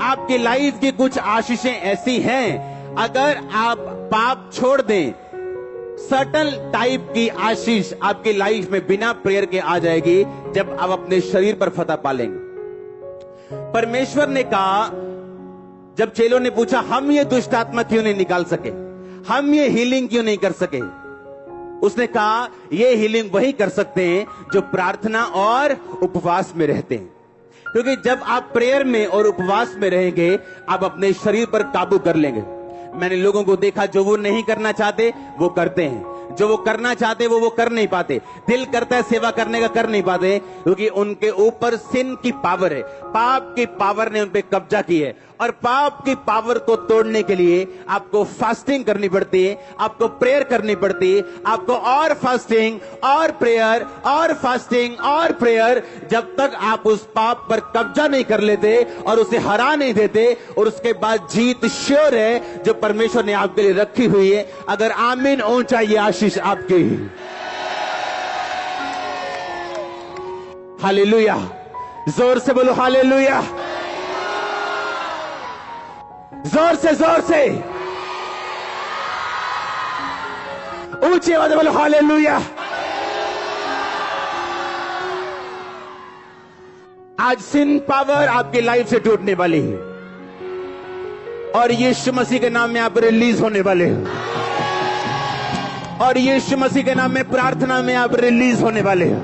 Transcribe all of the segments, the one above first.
आपकी लाइफ की कुछ आशीषें ऐसी हैं, अगर आप पाप छोड़ दें, सर्टन टाइप की आशीष आपकी लाइफ में बिना प्रेयर के आ जाएगी जब आप अपने शरीर पर फतह पालेंगे। परमेश्वर ने कहा, जब चेलों ने पूछा हम ये दुष्ट आत्मा क्यों नहीं निकाल सके, हम ये हीलिंग क्यों नहीं कर सके, उसने कहा ये हीलिंग वही कर सकते हैं जो प्रार्थना और उपवास में रहते हैं। क्योंकि जब आप प्रेयर में और उपवास में रहेंगे, आप अपने शरीर पर काबू कर लेंगे। मैंने लोगों को देखा जो वो नहीं करना चाहते वो करते हैं, जो वो करना चाहते वो कर नहीं पाते। दिल करता है सेवा करने का, कर नहीं पाते, क्योंकि उनके ऊपर सिन की पावर है, पाप की पावर ने उन पे कब्जा की है। और पाप की पावर को तोड़ने के लिए आपको फास्टिंग करनी पड़ती है, आपको प्रेयर करनी पड़ती है, आपको और फास्टिंग और प्रेयर और फास्टिंग और प्रेयर, जब तक आप उस पाप पर कब्जा नहीं कर लेते और उसे हरा नहीं देते, और उसके बाद जीत श्योर है जो परमेश्वर ने आपके लिए रखी हुई है। अगर आमीन ऊंचा, ये आशीष आपकी। हालेलुया, जोर से बोलो हालेलुया, जोर से ऊंची आवाज बोलो हालेलुया। आज सिन पावर आपकी लाइफ से टूटने वाली है और यीशु मसीह के नाम में आप रिलीज होने वाले हो, और यीशु मसीह के नाम में प्रार्थना में आप रिलीज होने वाले हो,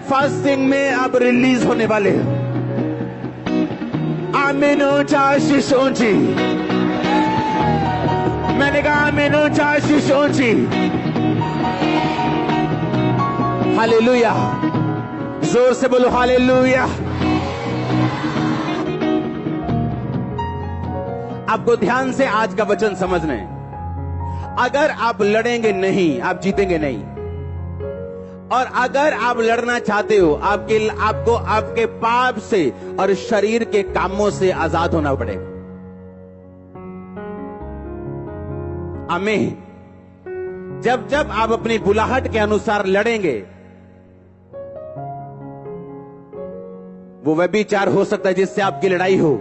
फास्टिंग में आप रिलीज होने वाले हो। आमीन ऊंचा, आशीष ऊंची। मैंने कहा आमीन ऊंचा, आशीष ऊंची। हालेलुया, जोर से बोलो हालेलुया। आपको ध्यान से आज का वचन समझना है। अगर आप लड़ेंगे नहीं, आप जीतेंगे नहीं। और अगर आप लड़ना चाहते हो, आपको आपके पाप से और शरीर के कामों से आजाद होना पड़ेगा। आमीन। जब जब आप अपनी बुलाहट के अनुसार लड़ेंगे, वो व्यभिचार हो सकता है जिससे आपकी लड़ाई हो,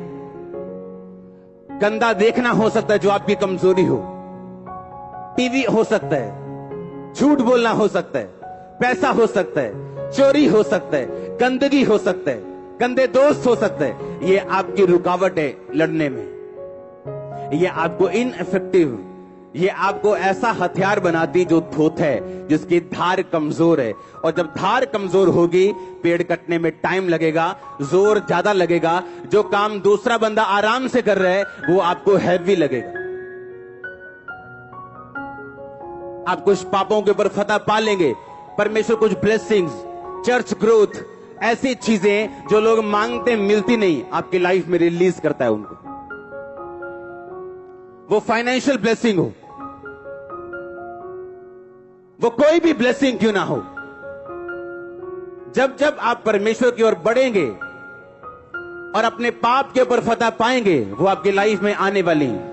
गंदा देखना हो सकता है जो आपकी कमजोरी हो, टीवी हो सकता है, झूठ बोलना हो सकता है, पैसा हो सकता है, चोरी हो सकता है, गंदगी हो सकता है, गंदे दोस्त हो सकते हैं। ये आपकी रुकावट है लड़ने में, ये आपको इनइफेक्टिव, ये आपको ऐसा हथियार बनाती जो धोत है, जिसकी धार कमजोर है। और जब धार कमजोर होगी, पेड़ कटने में टाइम लगेगा, जोर ज्यादा लगेगा। जो काम दूसरा बंदा आराम से कर रहा है वो आपको हैवी लगेगा। आप कुछ पापों के ऊपर फतह पा लेंगे, परमेश्वर कुछ ब्लेसिंग्स, चर्च ग्रोथ, ऐसी चीजें जो लोग मांगते मिलती नहीं, आपकी लाइफ में रिलीज करता है उनको। वो फाइनेंशियल ब्लेसिंग हो, वो कोई भी ब्लेसिंग क्यों ना हो, जब जब आप परमेश्वर की ओर बढ़ेंगे और अपने पाप के ऊपर फतह पाएंगे, वो आपकी लाइफ में आने वाली हैं।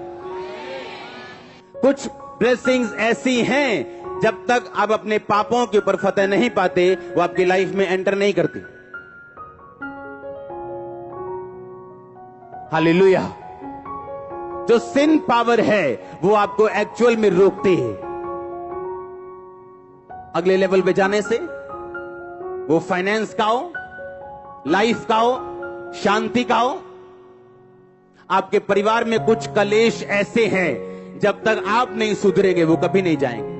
कुछ ब्लेसिंग्स ऐसी हैं, जब तक आप अपने पापों के ऊपर फतह नहीं पाते, वो आपकी लाइफ में एंटर नहीं करती। हालेलुया। जो सिन पावर है वो आपको एक्चुअल में रोकती है अगले लेवल पे जाने से। वो फाइनेंस का हो, लाइफ का हो, शांति का हो। आपके परिवार में कुछ कलेश ऐसे हैं, जब तक आप नहीं सुधरेंगे वो कभी नहीं जाएंगे।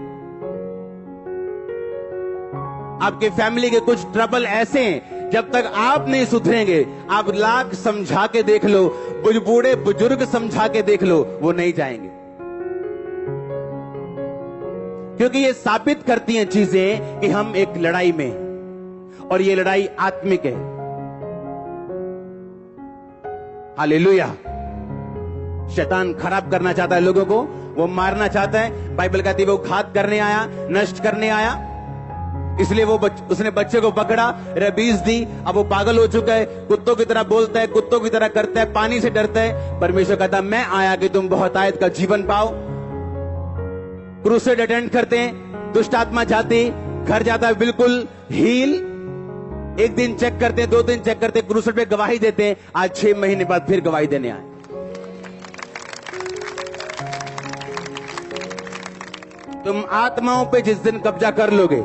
आपके फैमिली के कुछ ट्रबल ऐसे हैं, जब तक आप नहीं सुधरेंगे, आप लाख समझा के देख लो, बूढ़े बुजुर्ग समझा के देख लो, वो नहीं जाएंगे। क्योंकि ये साबित करती हैं चीजें कि हम एक लड़ाई में हैं, और ये लड़ाई आत्मिक है। हालेलुया। शैतान खराब करना चाहता है लोगों को, वो मारना चाहता है। बाइबल कहती है वो घात करने आया, नष्ट करने आया, इसलिए उसने बच्चे को पकड़ा, रबीज दी। अब वो पागल हो चुका है, कुत्तों की तरह बोलता है, कुत्तों की तरह करता है, पानी से डरता है। परमेश्वर कहता मैं आया कि तुम बहुतायत का जीवन पाओ। क्रूसेड अटेंड करते हैं, दुष्ट आत्मा जाती, घर जाता है बिल्कुल हील, एक दिन चेक करते हैं, 2 दिन चेक करते हैं, क्रूसेड पे गवाही देते हैं, आज 6 महीने बाद फिर गवाही देने आए। तुम आत्माओं पे जिस दिन कब्जा कर लोगे,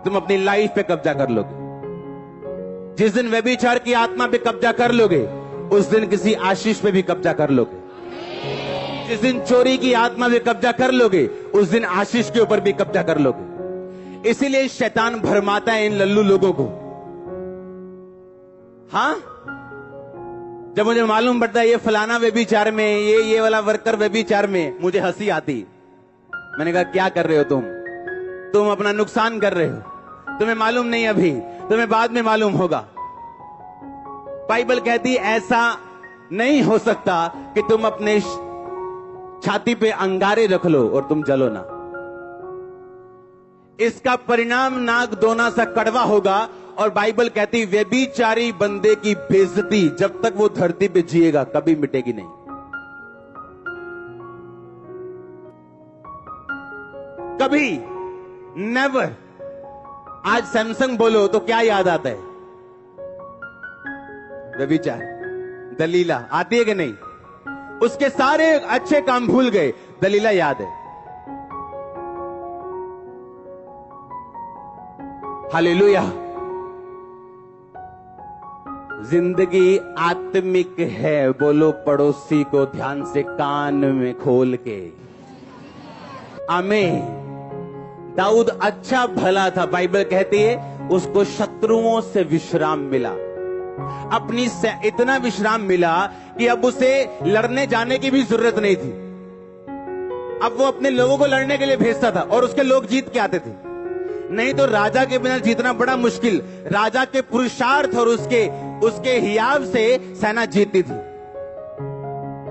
तुम अपनी लाइफ पे कब्जा कर लोगे। जिस दिन व्यभिचार की आत्मा पे कब्जा कर लोगे, उस दिन किसी आशीष पे भी कब्जा कर लोगे। जिस दिन चोरी की आत्मा पे कब्जा कर लोगे, उस दिन आशीष के ऊपर भी कब्जा कर लोगे। इसीलिए शैतान भरमाता है इन लल्लू लोगों को। हाँ, जब मुझे मालूम पड़ता है ये फलाना व्यभिचार में, ये वाला वर्कर व्यभिचार में, मुझे हंसी आती। मैंने कहा क्या कर रहे हो तुम अपना नुकसान कर रहे हो। तुम्हें मालूम नहीं अभी, तुम्हें बाद में मालूम होगा। बाइबल कहती है ऐसा नहीं हो सकता कि तुम अपने छाती पे अंगारे रख लो और तुम जलो ना। इसका परिणाम नाक दोना सा कड़वा होगा। और बाइबल कहती व्यभिचारी बंदे की बेइज्जती जब तक वो धरती पे जिएगा कभी मिटेगी नहीं। कभी, नेवर। आज सैमसंग बोलो तो क्या याद आता है? व्यभिचार, दलीला आती है कि नहीं? उसके सारे अच्छे काम भूल गए, दलीला याद है। हालेलुया। जिंदगी आत्मिक है, बोलो पड़ोसी को ध्यान से कान में खोल के। आमीन। दाऊद अच्छा भला था, बाइबल कहती है उसको शत्रुओं से विश्राम मिला। अपनी से इतना विश्राम मिला कि अब उसे लड़ने जाने की भी जरूरत नहीं थी। अब वो अपने लोगों को लड़ने के लिए भेजता था और उसके लोग जीत के आते थे। नहीं तो राजा के बिना जीतना बड़ा मुश्किल। राजा के पुरुषार्थ और उसके हियाव से सेना जीतती थी।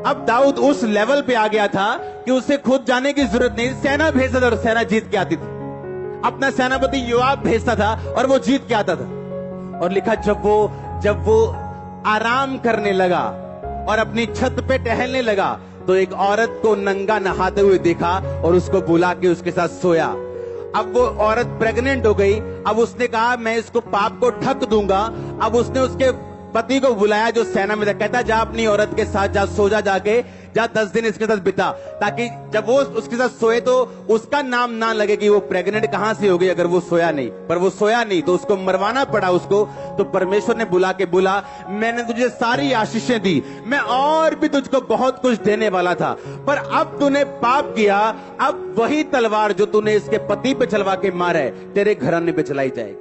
अब दाऊद उस लेवल पे आ गया था कि उसे खुद जाने की जरूरत नहीं, सेना भेजता था और सेना जीत के आती थी। अपना सेनापति योआब भेजता था और वो जीत के आता था। और लिखा जब वो आराम करने लगा और अपनी छत पे टहलने लगा तो एक औरत को नंगा नहाते हुए देखा और उसको बुला के उसके साथ सोया। अब वो औरत प्रेग्नेंट हो गई। अब उसने कहा मैं इसको पाप को ढक दूंगा। अब उसने उसके पति को बुलाया जो सेना में था। कहता जा अपनी औरत के साथ जा, सो जाके जा, 10 दिन इसके साथ बिता, ताकि जब वो उसके साथ सोए तो उसका नाम ना लगे कि वो प्रेग्नेंट कहां से हो गई अगर वो सोया नहीं। पर वो सोया नहीं तो उसको मरवाना पड़ा उसको। तो परमेश्वर ने बुला के बोला मैंने तुझे सारी आशीषें दी, मैं और भी तुझको बहुत कुछ देने वाला था, पर अब तूने पाप किया। अब वही तलवार जो तूने इसके पति पे चलवा के मारा है तेरे घराने पे चलाई जाएगी।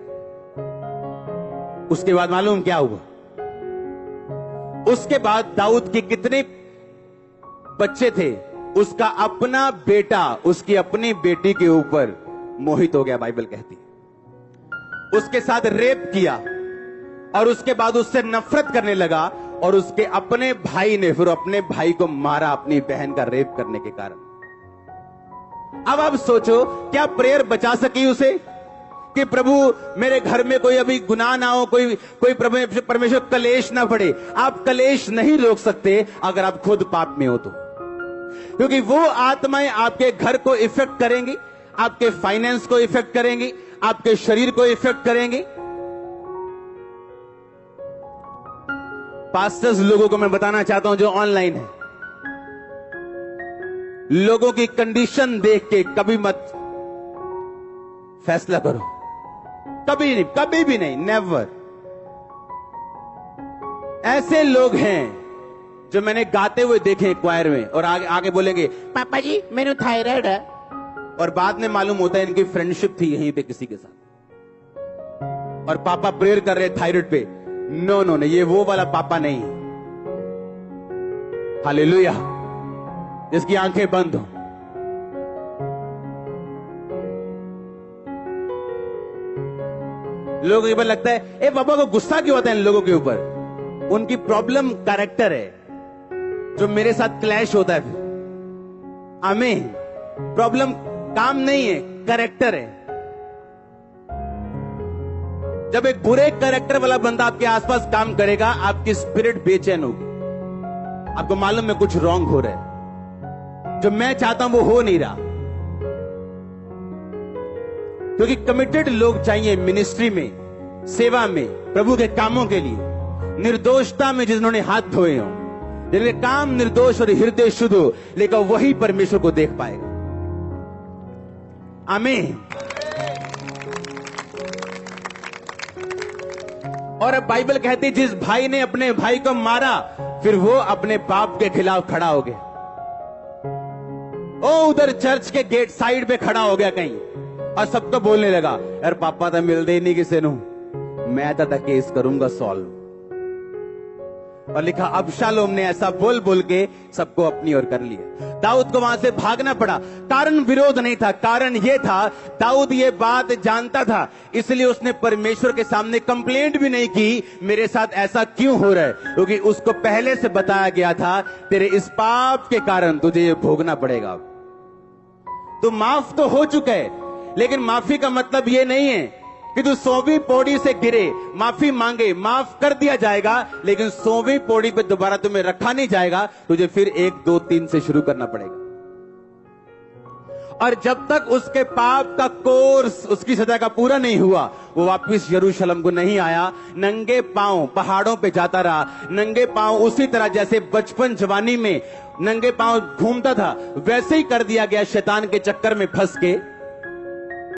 उसके बाद मालूम क्या हुआ? उसके बाद दाऊद के कितने बच्चे थे, उसका अपना बेटा उसकी अपनी बेटी के ऊपर मोहित हो गया। बाइबल कहती है उसके साथ रेप किया और उसके बाद उससे नफरत करने लगा और उसके अपने भाई ने फिर अपने भाई को मारा अपनी बहन का रेप करने के कारण। अब आप सोचो क्या प्रेयर बचा सकी उसे कि प्रभु मेरे घर में कोई अभी गुनाह ना हो, कोई परमेश्वर कलेश ना पड़े। आप कलेश नहीं रोक सकते अगर आप खुद पाप में हो तो, क्योंकि वो आत्माएं आपके घर को इफेक्ट करेंगी, आपके फाइनेंस को इफेक्ट करेंगी, आपके शरीर को इफेक्ट करेंगी। पास्टर्स लोगों को मैं बताना चाहता हूं जो ऑनलाइन है, लोगों की कंडीशन देख के कभी मत फैसला करो, कभी नहीं, कभी भी नहीं, नेवर। ऐसे लोग हैं जो मैंने गाते हुए देखे क्वायर में और आगे बोलेंगे पापा जी मैंने थायराइड है, और बाद में मालूम होता है इनकी फ्रेंडशिप थी यहीं पे किसी के साथ और पापा प्रेयर कर रहे थायराइड पे। नो नो, ये वो वाला पापा नहीं। हालेलुया। जिसकी आंखें बंद हो। लोगों को लगता है ए बाबा को गुस्सा क्यों होता है इन लोगों के ऊपर? उनकी प्रॉब्लम कैरेक्टर है जो मेरे साथ क्लैश होता है। आमीन। प्रॉब्लम काम नहीं है, कैरेक्टर है। जब एक बुरे कैरेक्टर वाला बंदा आपके आसपास काम करेगा आपकी स्पिरिट बेचैन होगी। आपको मालूम है कुछ रॉन्ग हो रहा है, जो मैं चाहता हूं वो हो नहीं रहा। क्योंकि कमिटेड लोग चाहिए मिनिस्ट्री में, सेवा में, प्रभु के कामों के लिए, निर्दोषता में जिन्होंने हाथ धोए हों, जिनके काम निर्दोष और हृदय शुद्ध हो, लेकिन वही परमेश्वर को देख पाएगा। आमीन। और अब बाइबल कहती है जिस भाई ने अपने भाई को मारा, फिर वो अपने बाप के खिलाफ खड़ा हो गया। ओ उधर चर्च के गेट साइड पे खड़ा हो गया कहीं, और सबको बोलने लगा, यार पापा तो मिलते ही नहीं किसी नू, मैं तो केस करूंगा सॉल्व। और लिखा अबशालोम ने ऐसा बोल बोल के सबको अपनी ओर कर लिया। दाऊद को वहां से भागना पड़ा। कारण विरोध नहीं था, कारण यह था दाऊद ये बात जानता था, इसलिए उसने परमेश्वर के सामने कंप्लेंट भी नहीं की मेरे साथ ऐसा क्यों हो रहा है, क्योंकि उसको पहले से बताया गया था तेरे इस पाप के कारण तुझे ये भोगना पड़ेगा। तो माफ तो हो चुका है, लेकिन माफी का मतलब ये नहीं है कि तू 100वीं पौड़ी से गिरे, माफी मांगे, माफ कर दिया जाएगा, लेकिन 100वीं पौड़ी पे दोबारा तुम्हें रखा नहीं जाएगा, तुझे फिर 1 2 3 से शुरू करना पड़ेगा। और जब तक उसके पाप का कोर्स, उसकी सजा का पूरा नहीं हुआ, वो वापिस यरूशलेम को नहीं आया। नंगे पांव पहाड़ों पे जाता रहा, नंगे पांव उसी तरह जैसे बचपन जवानी में नंगे पांव घूमता था, वैसे ही कर दिया गया शैतान के चक्कर में फंस के।